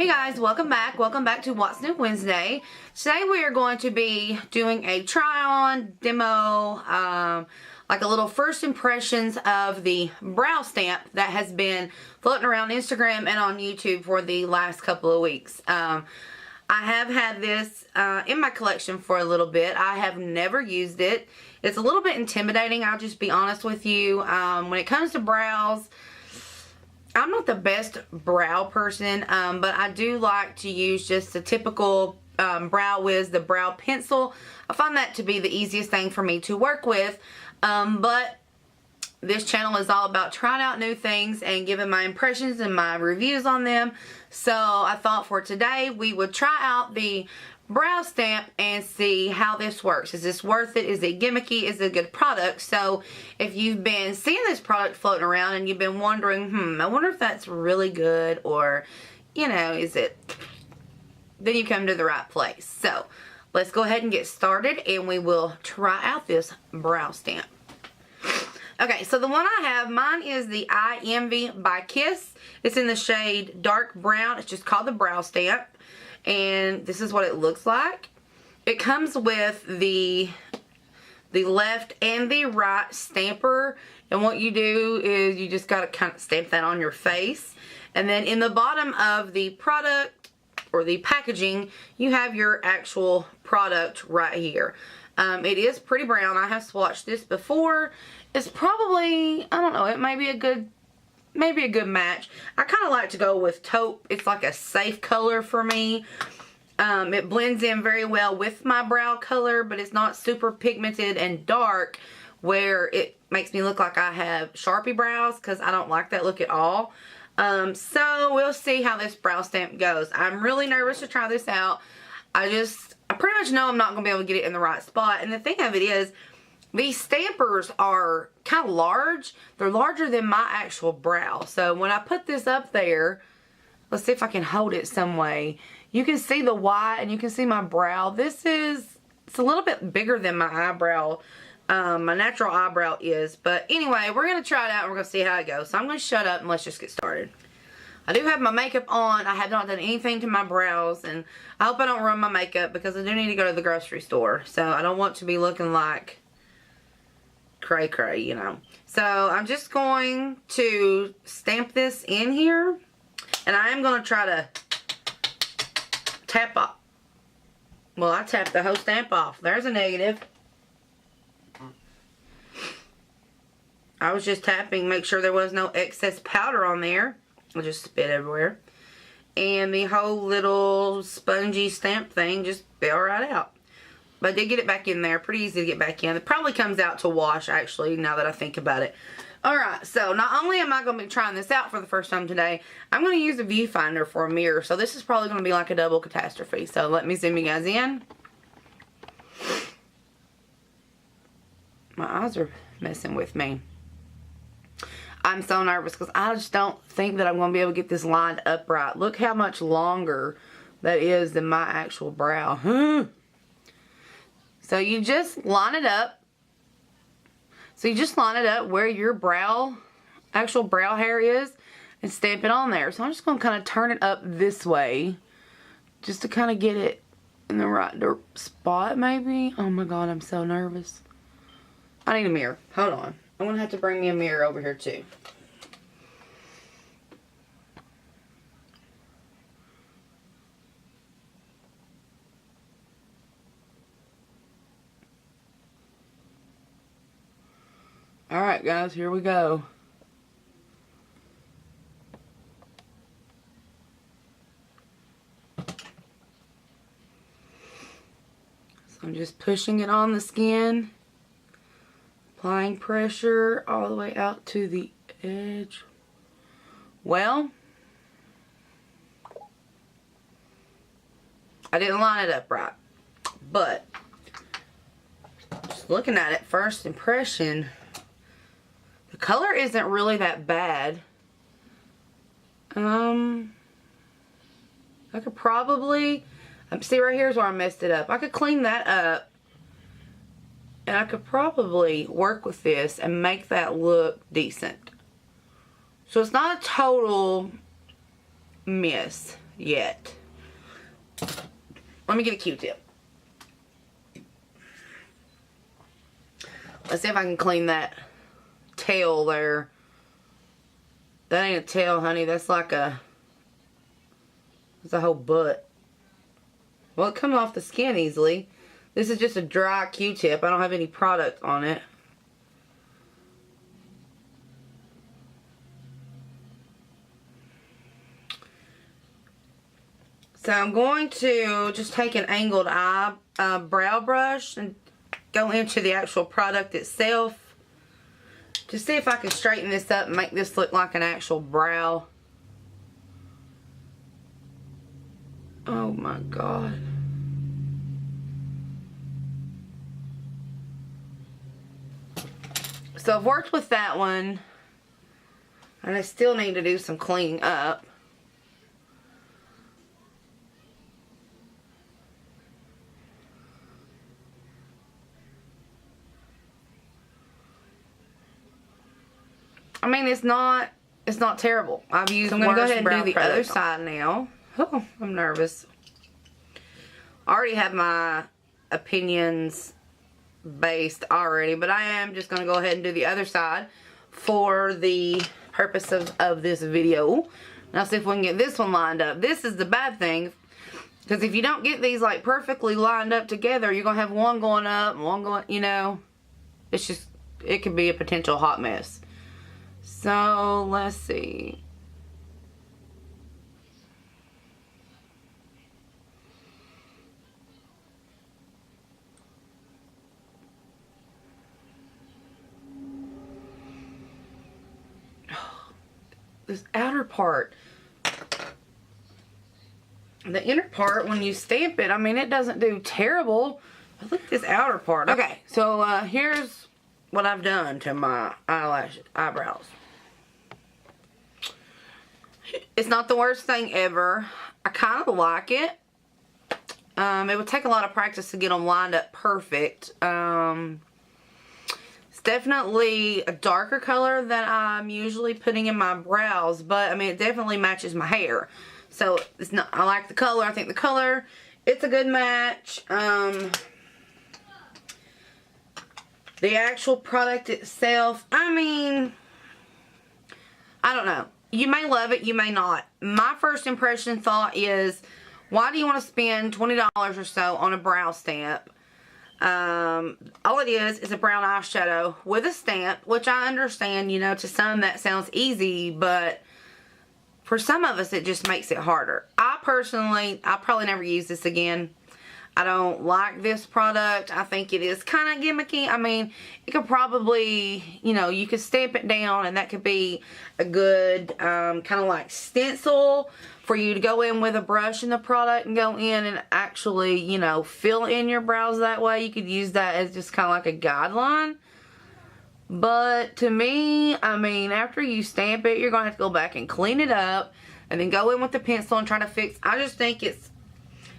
Hey guys, welcome back. Welcome back to What's New Wednesday. Today we are going to be doing a try-on demo, like a little first impressions of the brow stamp that has been floating around Instagram and on YouTube for the last couple of weeks. I have had this in my collection for a little bit. I have never used it. It's a little bit intimidating, I'll just be honest with you. When it comes to brows, I'm not the best brow person, but I do like to use just the typical Brow Wiz, the brow pencil. I find that to be the easiest thing for me to work with, but this channel is all about trying out new things and giving my impressions and my reviews on them. So I thought for today we would try out the brow stamp and see how this works. Is this worth it? Is it gimmicky? Is it a good product? So if you've been seeing this product floating around and you've been wondering, I wonder if that's really good, or, you know, is it, then you come to the right place. So let's go ahead and get started and we will try out this brow stamp. Okay, so the one I have, mine is the I Envy by Kiss. It's in the shade dark brown. It's just called the brow stamp. And this is what it looks like. It comes with the left and the right stamper, and what you do is you just got to kind of stamp that on your face, and then in the bottom of the product or the packaging you have your actual product right here. It is pretty brown. I have swatched this before. It's probably, I don't know, it may be a good match. I kind of like to go with taupe. It's like a safe color for me. It blends in very well with my brow color, but it's not super pigmented and dark where it makes me look like I have Sharpie brows, because I don't like that look at all. So we'll see how this brow stamp goes. I'm really nervous to try this out. I pretty much know I'm not going to be able to get it in the right spot. And the thing of it is, these stampers are kind of large. They're larger than my actual brow. So when I put this up there, let's see if I can hold it some way. You can see the white and you can see my brow. It's a little bit bigger than my eyebrow. My natural eyebrow is. But anyway, we're going to try it out and we're going to see how it goes. So I'm going to shut up and let's just get started. I do have my makeup on. I have not done anything to my brows. And I hope I don't ruin my makeup because I do need to go to the grocery store. So I don't want to be looking like cray cray, you know. So I'm just going to stamp this in here, and I am going to try to tap off. Well, I tapped the whole stamp off. There's a negative. I was just tapping, make sure there was no excess powder on there. I just spit everywhere. And the whole little spongy stamp thing just fell right out. But I did get it back in there. Pretty easy to get back in. It probably comes out to wash, actually, now that I think about it. Alright, so not only am I going to be trying this out for the first time today, I'm going to use a viewfinder for a mirror. So this is probably going to be like a double catastrophe. So let me zoom you guys in. My eyes are messing with me. I'm so nervous because I just don't think that I'm going to be able to get this lined up right. Look how much longer that is than my actual brow. So you just line it up. So you just line it up where your actual brow hair is, and stamp it on there. So I'm just going to kind of turn it up this way, just to kind of get it in the right spot maybe. Oh my god, I'm so nervous. I need a mirror. Hold on. I'm going to have to bring me a mirror over here too. Alright guys, here we go. So I'm just pushing it on the skin, applying pressure all the way out to the edge. Well, I didn't line it up right, but just looking at it, first impression, the color isn't really that bad. I could probably, see right here's where I messed it up. I could clean that up and I could probably work with this and make that look decent. So it's not a total miss. yet. Let me get a Q-tip. Let's see if I can clean that tail there. That ain't a tail, honey. That's like a... It's a whole butt. Well, it comes off the skin easily. This is just a dry Q-tip. I don't have any product on it. So I'm going to just take an angled eye brow brush and go into the actual product itself to see if I can straighten this up and make this look like an actual brow. Oh my God. So I've worked with that one, and I still need to do some cleaning up. I mean, it's not terrible. I've used. So I'm gonna go ahead and do the other side now. Oh, I'm nervous. I already have my opinions based already, but I am just gonna go ahead and do the other side for the purpose of this video. Now see if we can get this one lined up. This is the bad thing, because if you don't get these like perfectly lined up together, you're gonna have one going up and one going, you know, it's just, it could be a potential hot mess. So let's see. This outer part, the inner part, when you stamp it, I mean, it doesn't do terrible. But look at this outer part. Okay, so here's what I've done to my eyebrows. It's not the worst thing ever. I kind of like it. It would take a lot of practice to get them lined up perfect. It's definitely a darker color than I'm usually putting in my brows, but I mean, it definitely matches my hair. So it's not, I like the color. I think the color, it's a good match. The actual product itself, I mean, I don't know. You may love it, you may not. My first impression thought is, why do you want to spend $20 or so on a brow stamp? All it is a brown eyeshadow with a stamp, which I understand, you know, to some that sounds easy, but for some of us it just makes it harder. I personally, I'll probably never use this again. I don't like this product. I think it is kind of gimmicky. I mean, it could probably, you know, you could stamp it down and that could be a good kind of like stencil for you to go in with a brush in the product and go in and actually, you know, fill in your brows that way. You could use that as just kind of like a guideline. But to me, I mean, after you stamp it, you're going to have to go back and clean it up and then go in with the pencil and try to fix. I just think it's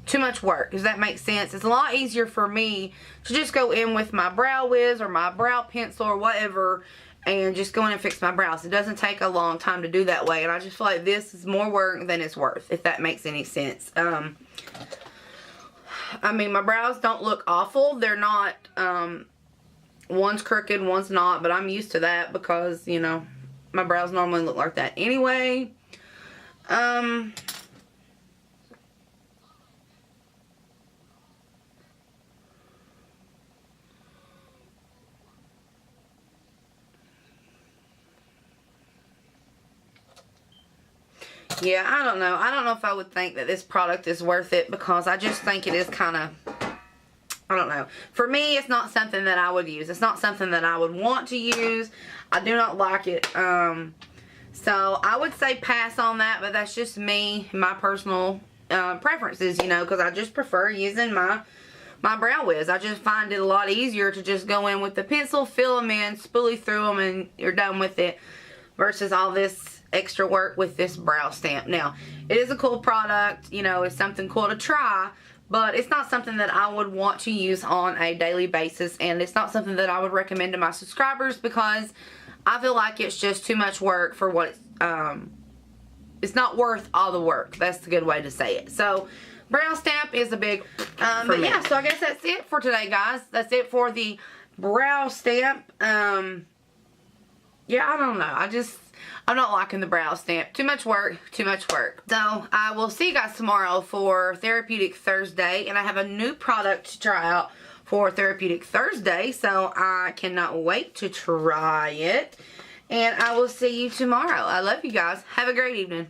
too much work. Does that make sense? It's a lot easier for me to just go in with my brow wiz or my brow pencil or whatever and just go in and fix my brows. It doesn't take a long time to do that way, and I just feel like this is more work than it's worth, if that makes any sense. I mean, my brows don't look awful. They're not, one's crooked, one's not, but I'm used to that because, you know, my brows normally look like that anyway. Yeah, I don't know. I don't know if I would think that this product is worth it because I just think it is kind of, I don't know. For me, it's not something that I would use. It's not something that I would want to use. I do not like it. So I would say pass on that, but that's just me, my personal preferences, you know, because I just prefer using my brow wiz. I just find it a lot easier to just go in with the pencil, fill them in, spoolie through them, and you're done with it versus all this extra work with this brow stamp. Now, it is a cool product, you know, it's something cool to try, but it's not something that I would want to use on a daily basis, and it's not something that I would recommend to my subscribers because I feel like it's just too much work for what it's, it's not worth all the work. That's the good way to say it. So brow stamp is a big but yeah, so I guess that's it for today, guys. That's it for the brow stamp. Yeah, I don't know. I'm not liking the brow stamp. Too much work. Too much work. So I will see you guys tomorrow for Therapeutic Thursday, and I have a new product to try out for Therapeutic Thursday, so I cannot wait to try it. And I will see you tomorrow. I love you guys. Have a great evening.